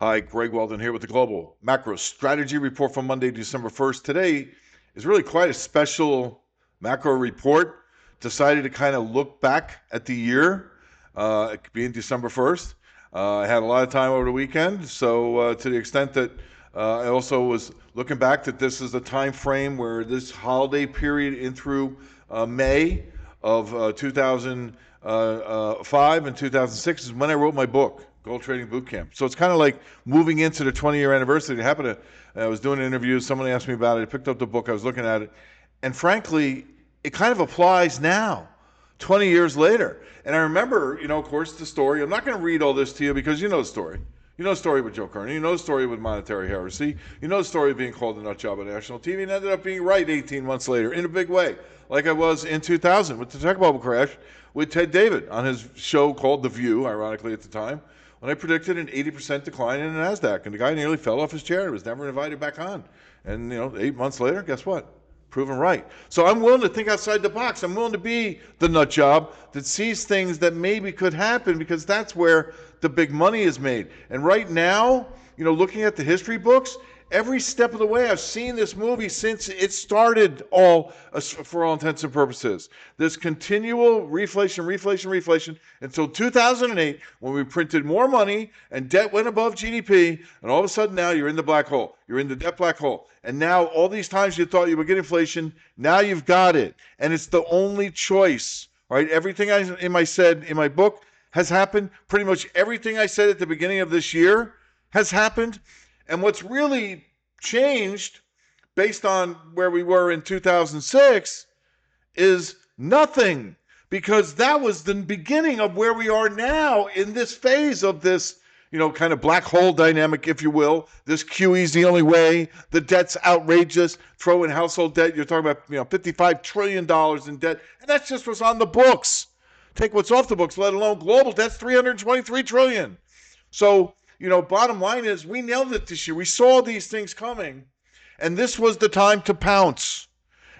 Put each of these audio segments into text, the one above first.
Hi, Greg Weldon here with the Global Macro Strategy Report from Monday, December 1st. Today is really quite a special macro report. Decided to kind of look back at the year, being December 1st. I had a lot of time over the weekend, so to the extent that I also was looking back that this is a time frame where this holiday period in through May of 2005 and 2006 is when I wrote my book, Gold Trading Boot Camp. So it's kind of like moving into the 20-year anniversary. It happened to, I was doing an interview, someone asked me about it, I picked up the book, I was looking at it, and frankly, it kind of applies now, 20 years later. And I remember, of course, the story. I'm not going to read all this to you because you know the story. You know the story with Joe Kerner. You know the story with monetary heresy. You know the story of being called a nut job on national TV and ended up being right 18 months later in a big way, like I was in 2000 with the tech bubble crash with Ted David on his show called The View, ironically at the time, when I predicted an 80% decline in the NASDAQ. And the guy nearly fell off his chair and was never invited back on. And, 8 months later, guess what? Proven right. So I'm willing to think outside the box. I'm willing to be the nut job that sees things that maybe could happen because that's where the big money is made. And right now, looking at the history books, every step of the way, I've seen this movie since it started for all intents and purposes. This continual reflation until 2008 when we printed more money and debt went above GDP. And all of a sudden now you're in the black hole. You're in the debt black hole. And now all these times you thought you would get inflation, now you've got it. And it's the only choice, right? Everything I said in my book has happened. Pretty much everything I said at the beginning of this year has happened. And what's really changed based on where we were in 2006 is nothing, because that was the beginning of where we are now in this phase of this, kind of black hole dynamic, if you will. This QE is the only way. The debt's outrageous. Throw in household debt. You're talking about, $55 trillion in debt. And that's just what's on the books. Take what's off the books, let alone global debt's $323 trillion. So, bottom line is we nailed it this year. We saw these things coming, and this was the time to pounce.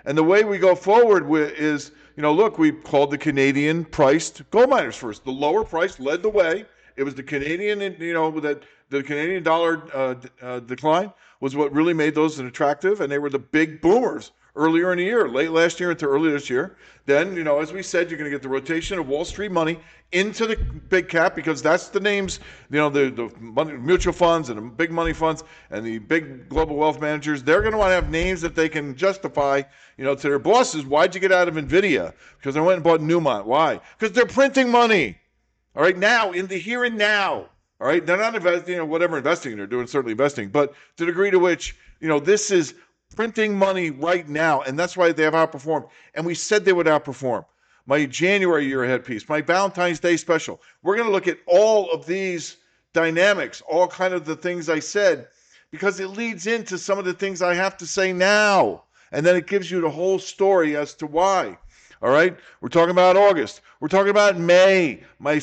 And the way we go forward is, look, we called the Canadian priced gold miners first. The lower price led the way. It was the Canadian, that the Canadian dollar decline was what really made those attractive, and they were the big boomers earlier in the year, late last year into early this year. Then, as we said, you're going to get the rotation of Wall Street money into the big cap because that's the names, the money, mutual funds and the big money funds and the big global wealth managers. They're going to want to have names that they can justify, to their bosses. Why'd you get out of NVIDIA? Because I went and bought Newmont. Why? Because they're printing money. All right, now, in the here and now. All right, they're not investing, whatever investing they're doing, certainly investing, but to the degree to which, this is printing money right now, and that's why they have outperformed. And we said they would outperform. My January year ahead piece, my Valentine's Day special. We're going to look at all of these dynamics, all kind of the things I said, because it leads into some of the things I have to say now. And then it gives you the whole story as to why. All right? We're talking about August. We're talking about May, my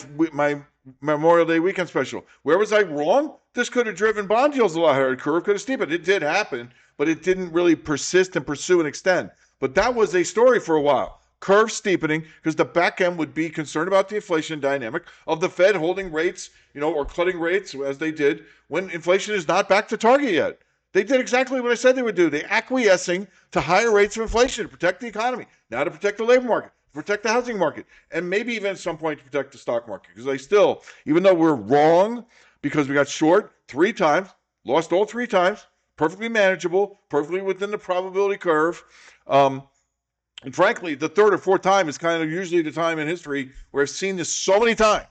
Memorial Day weekend special. Where was I wrong? This could have driven bond yields a lot higher. Curve could have steepened. It did happen, but it didn't really persist and pursue and extend. But that was a story for a while. Curve steepening, because the back end would be concerned about the inflation dynamic of the Fed holding rates, or cutting rates as they did when inflation is not back to target yet. They did exactly what I said they would do. They acquiescing to higher rates of inflation to protect the economy, now to protect the labor market, to protect the housing market, and maybe even at some point to protect the stock market. Because they still, even though we're wrong because we got short 3 times, lost all 3 times, perfectly manageable, perfectly within the probability curve. And frankly, the 3rd or 4th time is kind of usually the time in history where I've seen this so many times,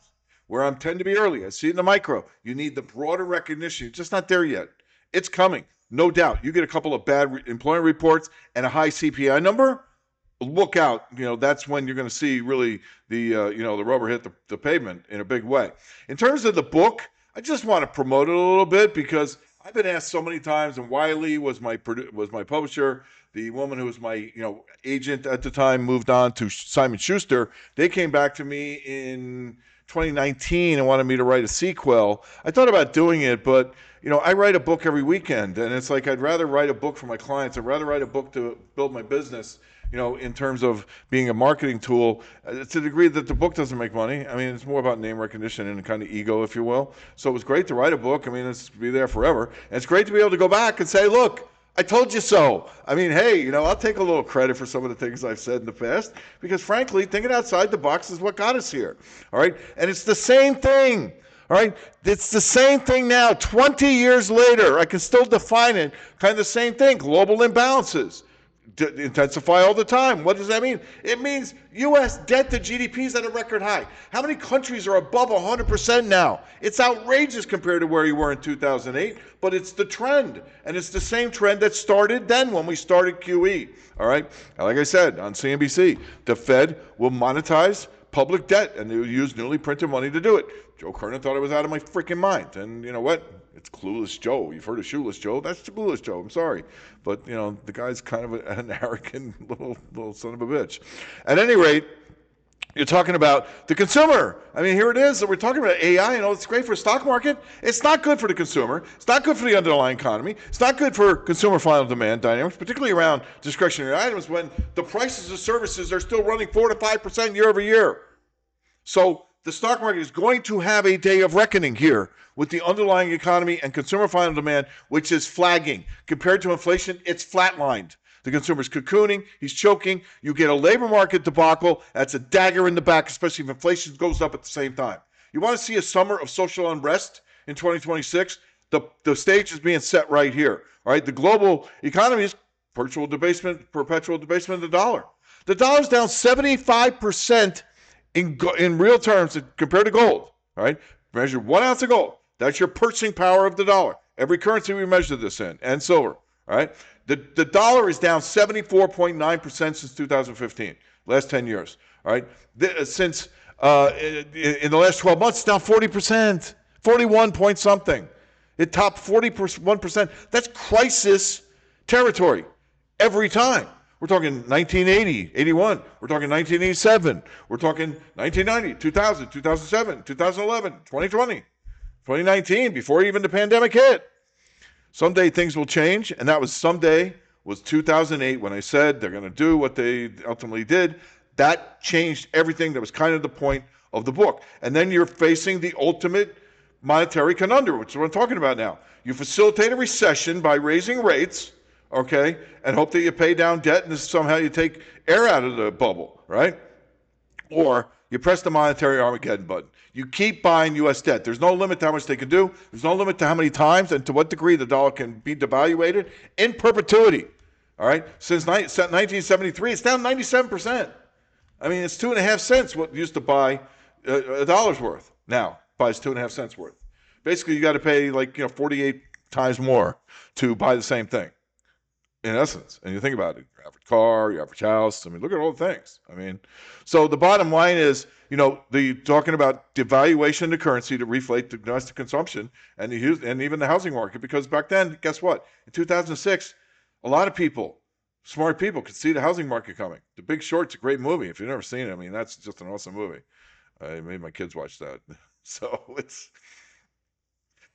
where I tend to be early. I see it in the micro. You need the broader recognition. It's just not there yet. It's coming, no doubt. You get a couple of bad employment reports and a high CPI number, look out. That's when you're going to see really the rubber hit the pavement in a big way. In terms of the book, I just want to promote it a little bit because I've been asked so many times, and Wiley was my publisher. The woman who was my agent at the time moved on to Simon Schuster. They came back to me in 2019 and wanted me to write a sequel. I thought about doing it, but I write a book every weekend, and it's like I'd rather write a book for my clients. I'd rather write a book to build my business in terms of being a marketing tool, to the degree that the book doesn't make money. I mean, it's more about name recognition and kind of ego, if you will. So it was great to write a book. I mean, it's be there forever. And it's great to be able to go back and say, look, I told you so. I mean, hey, I'll take a little credit for some of the things I've said in the past, because frankly, thinking outside the box is what got us here. All right. And it's the same thing. All right. It's the same thing now. 20 years later, I can still define it. Kind of the same thing. Global imbalances intensify all the time. What does that mean? It means U.S. debt to GDP is at a record high. How many countries are above 100% now? It's outrageous compared to where you were in 2008, but it's the trend. And it's the same trend that started then when we started QE. All right? Like I said on CNBC, the Fed will monetize public debt, and they will use newly printed money to do it. Joe Kernan thought I was out of my freaking mind. And you know what? It's Clueless Joe. You've heard of Shoeless Joe. That's the Clueless Joe. I'm sorry. But, the guy's kind of an arrogant little son of a bitch. At any rate, you're talking about the consumer. I mean, here it is. We're talking about AI. It's great for the stock market. It's not good for the consumer. It's not good for the underlying economy. It's not good for consumer final demand dynamics, particularly around discretionary items when the prices of services are still running 4 to 5% year over year. So the stock market is going to have a day of reckoning here with the underlying economy and consumer final demand, which is flagging. Compared to inflation, it's flatlined. The consumer's cocooning, he's choking. You get a labor market debacle, that's a dagger in the back, especially if inflation goes up at the same time. You want to see a summer of social unrest in 2026? The stage is being set right here. All right, the global economy is perpetual debasement of the dollar. The dollar's down 75% in real terms compared to gold. All right, measure 1 ounce of gold. That's your purchasing power of the dollar. Every currency we measure this in, and silver. All right, the dollar is down 74.9% since 2015, last 10 years. All right, since in the last 12 months, it's down 40%, 41 point something. It topped 41%. That's crisis territory every time. We're talking 1980, 81. We're talking 1987. We're talking 1990, 2000, 2007, 2011, 2020, 2019, before even the pandemic hit. Someday things will change, and that was someday was 2008 when I said they're going to do what they ultimately did. That changed everything. That was kind of the point of the book. And then you're facing the ultimate monetary conundrum, which is what I'm talking about now. You facilitate a recession by raising rates, okay, and hope that you pay down debt and somehow you take air out of the bubble, right? Or you press the monetary Armageddon button. You keep buying U.S. debt. There's no limit to how much they can do. There's no limit to how many times and to what degree the dollar can be devaluated in perpetuity, all right? Since 1973, it's down 97%. I mean, it's 2.5 cents what used to buy a dollar's worth. Now buys 2.5 cents worth. Basically, you got to pay 48 times more to buy the same thing, in essence. And you think about it, your average car, your average house. I mean, look at all the things. I mean, so the bottom line is, talking about devaluation of the currency to reflate the domestic consumption and even the housing market. Because back then, guess what? In 2006, a lot of people, smart people, could see the housing market coming. The Big Short's a great movie. If you've never seen it, I mean, that's just an awesome movie. I made my kids watch that. So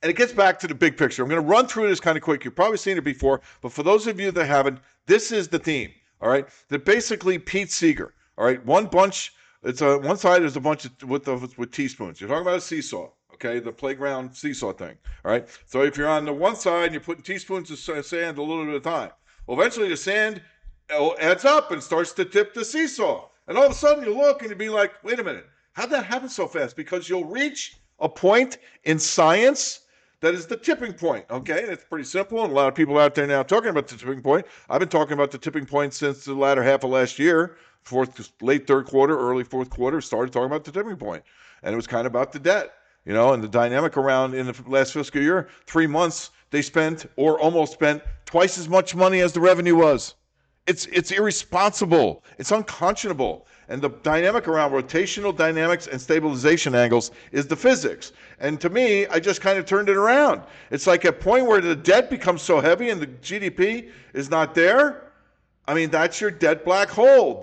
and it gets back to the big picture. I'm going to run through this kind of quick. You've probably seen it before, but for those of you that haven't, this is the theme, all right? That basically Pete Seeger, all right? One side is a bunch with teaspoons. You're talking about a seesaw, okay? The playground seesaw thing, all right? So if you're on the one side and you're putting teaspoons of sand a little bit at a time, well, eventually the sand adds up and starts to tip the seesaw. And all of a sudden you look and you'll be like, wait a minute, how'd that happen so fast? Because you'll reach a point in science that is the tipping point, okay? And it's pretty simple, and a lot of people out there now talking about the tipping point. I've been talking about the tipping point since the latter half of last year, late third quarter, early fourth quarter, started talking about the tipping point. And it was kind of about the debt, and the dynamic around in the last fiscal year, 3 months, they spent or almost spent twice as much money as the revenue was. It's irresponsible. It's unconscionable. And the dynamic around rotational dynamics and stabilization angles is the physics. And to me, I just kind of turned it around. It's like a point where the debt becomes so heavy and the GDP is not there. I mean, that's your debt black hole.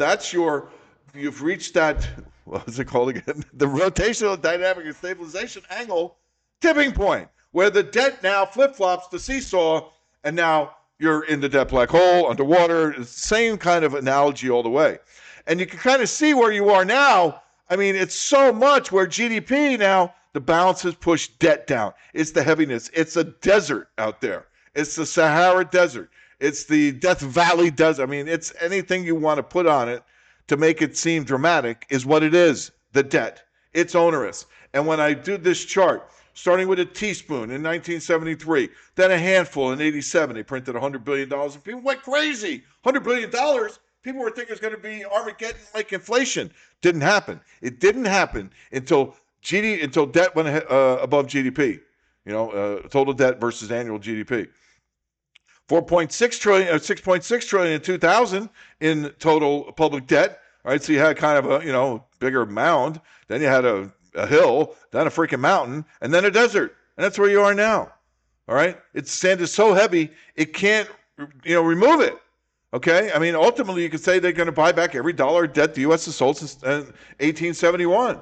You've reached that, what was it called again? The rotational dynamic and stabilization angle tipping point, where the debt now flip-flops the seesaw, and now you're in the debt black hole, underwater. It's the same kind of analogy all the way. And you can kind of see where you are now. I mean, it's so much where GDP now, the balance has pushed debt down. It's the heaviness. It's a desert out there. It's the Sahara Desert. It's the Death Valley Desert. I mean, it's anything you want to put on it to make it seem dramatic is what it is, the debt. It's onerous. And when I do this chart, starting with a teaspoon in 1973, then a handful in 87, they printed $100 billion, and people went crazy. $100 billion? People were thinking it was going to be Armageddon like inflation. Didn't happen. It didn't happen until debt went above GDP. Total debt versus annual GDP. 4.6 trillion, 6.6 trillion in 2000 in total public debt. All right, so you had kind of a bigger mound. Then you had a hill, then a freaking mountain, and then a desert. And that's where you are now. All right? Sand is so heavy, it can't, remove it. Okay? I mean, ultimately, you could say they're going to buy back every dollar of debt the U.S. has sold since 1871.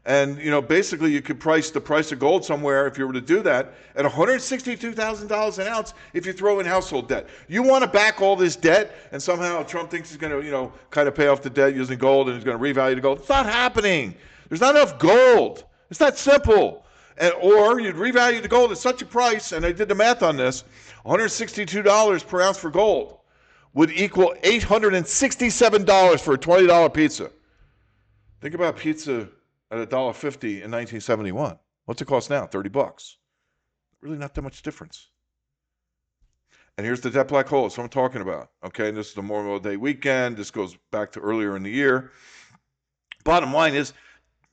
And, basically, you could price the price of gold somewhere, if you were to do that, at $162,000 an ounce if you throw in household debt. You want to back all this debt, and somehow Trump thinks he's going to, kind of pay off the debt using gold, and he's going to revalue the gold. It's not happening. There's not enough gold. It's that simple. Or you'd revalue the gold at such a price, and I did the math on this, $162 per ounce for gold would equal $867 for a $20 pizza. Think about pizza at $1.50 in 1971. What's it cost now? $30. Really not that much difference. And here's the debt black hole. That's what I'm talking about. Okay, and this is the Memorial Day weekend. This goes back to earlier in the year. Bottom line is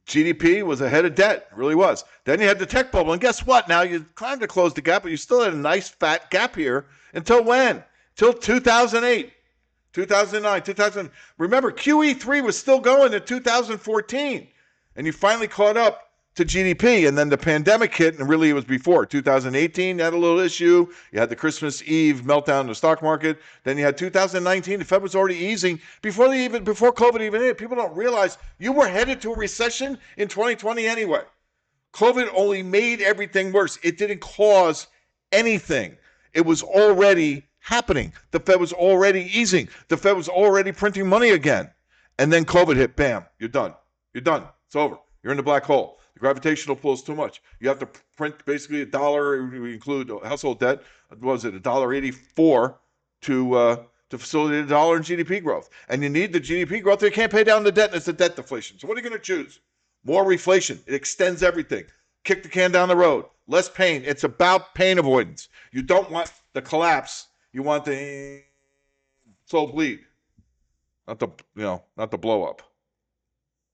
GDP was ahead of debt. It really was. Then you had the tech bubble. And guess what? Now you climbed to close the gap, but you still had a nice fat gap here. Until when? Till 2008, 2009, 2000. Remember, QE3 was still going in 2014. And you finally caught up to GDP, and then the pandemic hit, and really it was before. 2018, you had a little issue. You had the Christmas Eve meltdown in the stock market. Then you had 2019. The Fed was already easing before COVID even hit. People don't realize you were headed to a recession in 2020 anyway. COVID only made everything worse. It didn't cause anything. It was already happening. The Fed was already easing. The Fed was already printing money again. And then COVID hit. Bam, you're done. You're done. It's over. You're in the black hole. The gravitational pull is too much. You have to print basically $1. We include household debt. What was it? $1.84 to facilitate $1 in GDP growth. And you need the GDP growth. They can't pay down the debt, and it's a debt deflation. So what are you going to choose? More reflation. It extends everything. Kick the can down the road. Less pain. It's about pain avoidance. You don't want the collapse. You want the slow bleed, not the blow up.